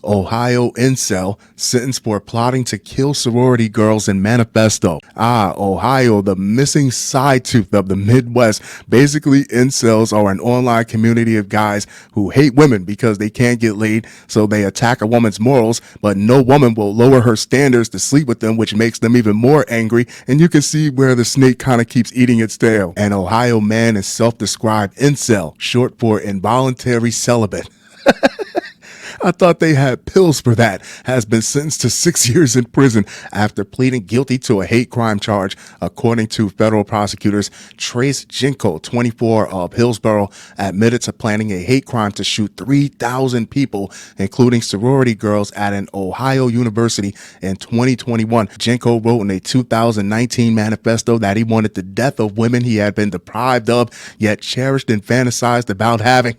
Ohio Incel sentenced for plotting to kill sorority girls in manifesto. Ohio, the missing side tooth of the Midwest. Basically, incels are an online community of guys who hate women because they can't get laid, so they attack a woman's morals, but no woman will lower her standards to sleep with them, which makes them even more angry, and you can see where the snake kind of keeps eating its tail. An Ohio man is self-described incel, short for involuntary celibate. I thought they had pills for that, has been sentenced to 6 years in prison after pleading guilty to a hate crime charge, according to federal prosecutors. Trace Genco, 24, of Hillsboro, admitted to planning a hate crime to shoot 3,000 people, including sorority girls, at an Ohio university in 2021. Genco wrote in a 2019 manifesto that he wanted the death of women he had been deprived of, yet cherished and fantasized about having.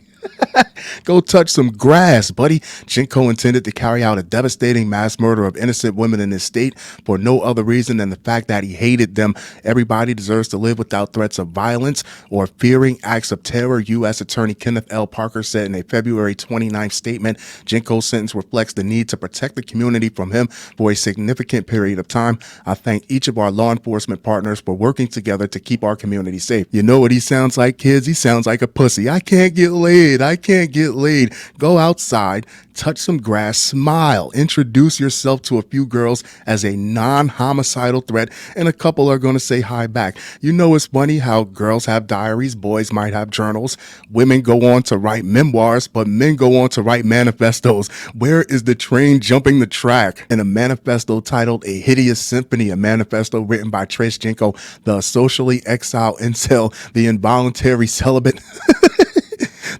Go touch some grass, buddy. Genco intended to carry out a devastating mass murder of innocent women in his state for no other reason than the fact that he hated them. Everybody deserves to live without threats of violence or fearing acts of terror, U.S. Attorney Kenneth L. Parker said in a February 29th statement. Genco's sentence reflects the need to protect the community from him for a significant period of time. I thank each of our law enforcement partners for working together to keep our community safe. You know what he sounds like, kids? He sounds like a pussy. I can't get laid. I can't get laid. Go outside, touch some grass, smile, introduce yourself to a few girls as a non-homicidal threat, and a couple are going to say hi back. You know, it's funny how girls have diaries, boys might have journals, women go on to write memoirs, but men go on to write manifestos. Where is the train jumping the track? In a manifesto titled A Hideous Symphony, a manifesto written by Trace Genco, the socially exiled incel, the involuntary celibate.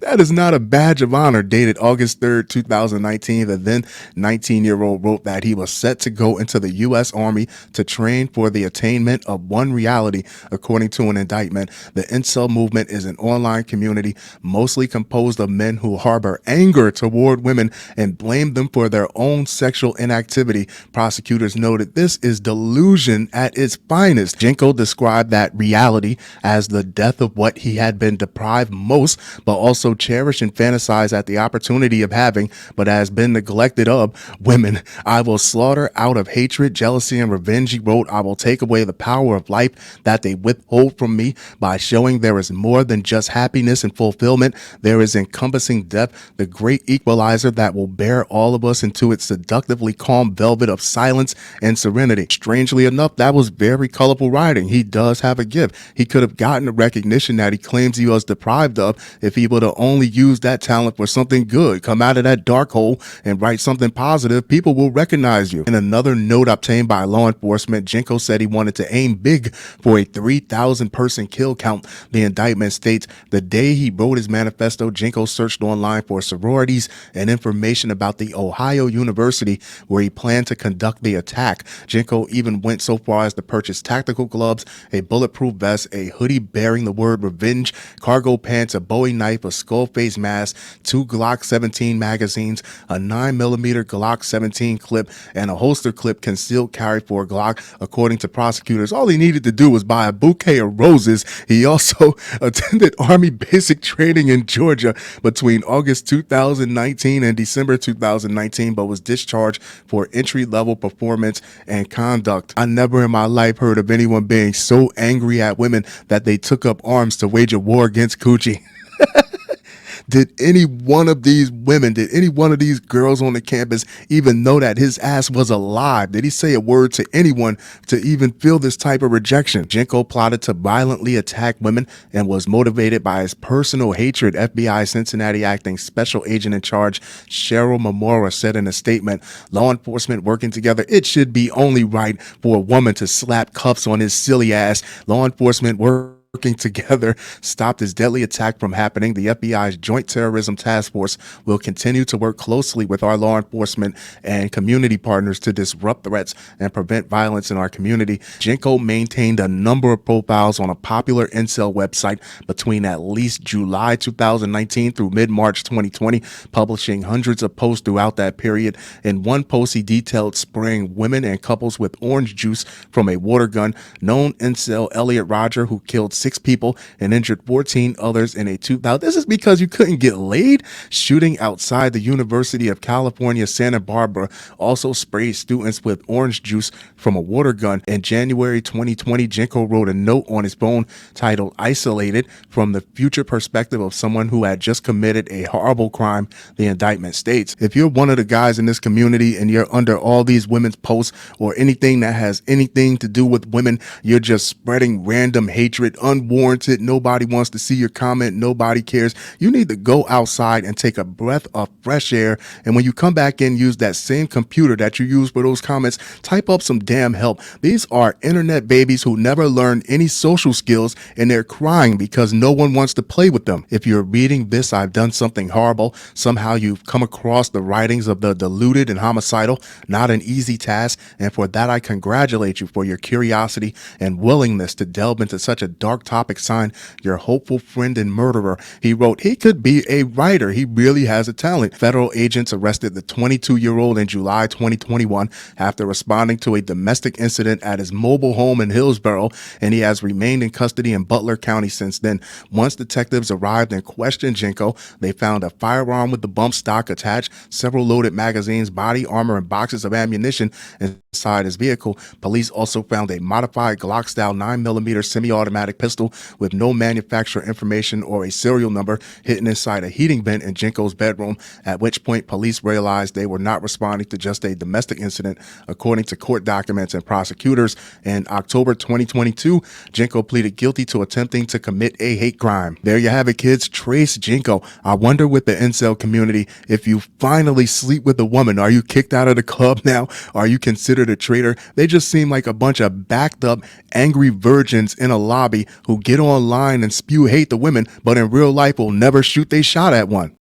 That is not a badge of honor. Dated August 3rd, 2019, the then 19-year-old wrote that he was set to go into the U.S. Army to train for the attainment of one reality, according to an indictment. The incel movement is an online community mostly composed of men who harbor anger toward women and blame them for their own sexual inactivity. Prosecutors noted this is delusion at its finest. Genco described that reality as the death of what he had been deprived most, but also cherished and fantasized at the opportunity of having, but has been neglected of, women. I will slaughter out of hatred, jealousy, and revenge, he wrote. I will take away the power of life that they withhold from me by showing there is more than just happiness and fulfillment. There is encompassing death, the great equalizer that will bear all of us into its seductively calm velvet of silence and serenity. Strangely enough, that was very colorful writing. He does have a gift. He could have gotten the recognition that he claims he was deprived of if he would have only used that talent for something good. Come out of that dark hole and write something positive. People will recognize you. In another note obtained by law enforcement, Genco said he wanted to aim big for a 3,000 person kill count. The indictment states the day he wrote his manifesto, Genco searched online for sororities and information about the Ohio University where he planned to conduct the attack. Genco even went so far as to purchase tactical gloves, a bulletproof vest, a hoodie bearing the word revenge, cargo pants, a bowie knife, a skull face mask, 2 Glock 17 magazines, a 9mm Glock 17 clip, and a holster clip concealed carry for a Glock. According to prosecutors, all he needed to do was buy a bouquet of roses. He also attended Army basic training in Georgia between August 2019 and December 2019, but was discharged for entry-level performance and conduct. I never in my life heard of anyone being so angry at women that they took up arms to wage a war against coochie. Did any one of these women, did any one of these girls on the campus even know that his ass was alive? Did he say a word to anyone to even feel this type of rejection? Genco plotted to violently attack women and was motivated by his personal hatred, FBI Cincinnati acting special agent in charge Cheryl Mamora said in a statement. Law enforcement working together, it should be only right for a woman to slap cuffs on his silly ass. Law enforcement working together stopped his deadly attack from happening. The FBI's Joint Terrorism Task Force will continue to work closely with our law enforcement and community partners to disrupt threats and prevent violence in our community. Genco maintained a number of profiles on a popular incel website between at least July 2019 through mid-March 2020, publishing hundreds of posts throughout that period. In one post, he detailed spraying women and couples with orange juice from a water gun. Known incel Elliot Rodger, who killed 6 people and injured 14 others in a 2000. This is because you couldn't get laid. Shooting outside the University of California, Santa Barbara also sprayed students with orange juice from a water gun. In January 2020, Genco wrote a note on his phone titled "Isolated" from the future perspective of someone who had just committed a horrible crime, the indictment states. If you're one of the guys in this community and you're under all these women's posts or anything that has anything to do with women, you're just spreading random hatred, unwarranted. Nobody wants to see your comment. Nobody cares. You need to go outside and take a breath of fresh air. And when you come back in, use that same computer that you use for those comments. Type up some damn help. These are internet babies who never learned any social skills, and they're crying because no one wants to play with them. If you're reading this, I've done something horrible. Somehow you've come across the writings of the deluded and homicidal. Not an easy task, and for that I congratulate you for your curiosity and willingness to delve into such a dark topic. Signed, your hopeful friend and murderer. He wrote, he could be a writer. He really has a talent. Federal agents arrested the 22-year-old in July 2021 after responding to a domestic incident at his mobile home in Hillsboro, and he has remained in custody in Butler County since then. Once detectives arrived and questioned Genco, they found a firearm with the bump stock attached, several loaded magazines, body armor, and boxes of ammunition inside his vehicle. Police also found a modified Glock-style 9mm semi-automatic pistol with no manufacturer information or a serial number hidden inside a heating vent in Genco's bedroom, at which point police realized they were not responding to just a domestic incident. According to court documents and prosecutors, in October 2022, Genco pleaded guilty to attempting to commit a hate crime. There you have it, kids. Trace Genco. I wonder with the incel community, if you finally sleep with a woman, are you kicked out of the club now? Are you considered a traitor? They just seem like a bunch of backed up, angry virgins in a lobby who get online and spew hate to women, but in real life will never shoot they shot at one.